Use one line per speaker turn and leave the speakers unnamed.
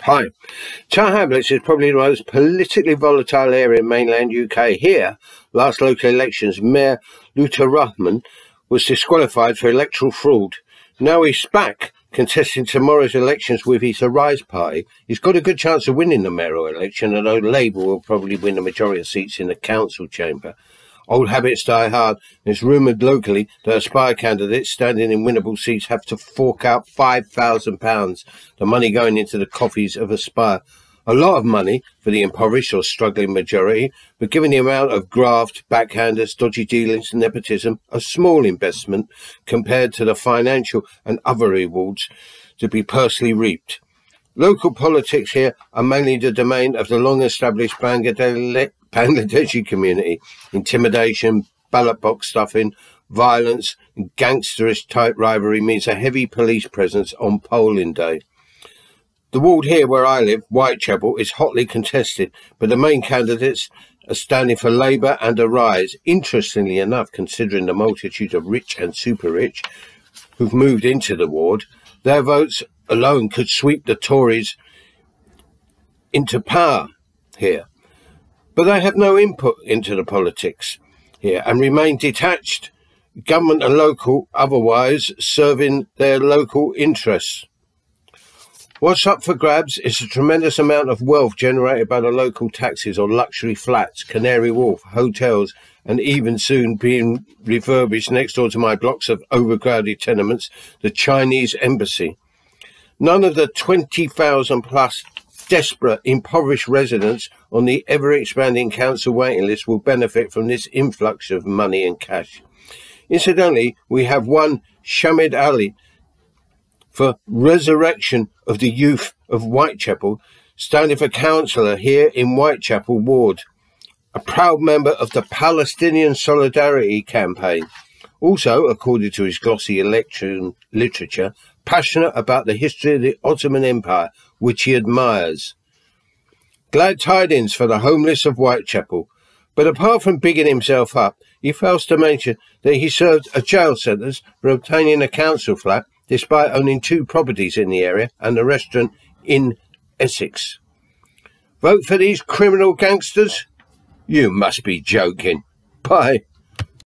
Hi. Hamlets is probably the most politically volatile area in mainland UK. Here, last local elections, Mayor Luther Rahman was disqualified for electoral fraud. Now he's back contesting tomorrow's elections with his Arise party. He's got a good chance of winning the mayoral election, although Labour will probably win the majority of seats in the council chamber. Old habits die hard. It's rumoured locally that Aspire candidates standing in winnable seats have to fork out £5,000, the money going into the coffers of Aspire. A lot of money for the impoverished or struggling majority, but given the amount of graft, backhanders, dodgy dealings and nepotism, a small investment compared to the financial and other rewards to be personally reaped. Local politics here are mainly the domain of the long-established Bangladeshi community. Intimidation, ballot box stuffing, violence, and gangsterish type rivalry means a heavy police presence on polling day. The ward here where I live, Whitechapel, is hotly contested, but the main candidates are standing for Labour and Arise. Interestingly enough, considering the multitude of rich and super rich who've moved into the ward, their votes alone could sweep the Tories into power here. But they have no input into the politics here and remain detached, government and local otherwise serving their local interests. What's up for grabs is a tremendous amount of wealth generated by the local taxes on luxury flats, Canary Wharf, hotels, and even soon being refurbished next door to my blocks of overcrowded tenements, the Chinese embassy. None of the 20,000 plus desperate, impoverished residents on the ever-expanding council waiting list will benefit from this influx of money and cash. Incidentally, we have one Shamid Ali for resurrection of the youth of Whitechapel, standing for councillor here in Whitechapel ward, a proud member of the Palestinian Solidarity Campaign. Also, according to his glossy election literature, passionate about the history of the Ottoman Empire, which he admires. Glad tidings for the homeless of Whitechapel. But apart from bigging himself up, he fails to mention that he served a jail sentence for obtaining a council flat despite owning 2 properties in the area and a restaurant in Essex. Vote for these criminal gangsters? You must be joking. Bye.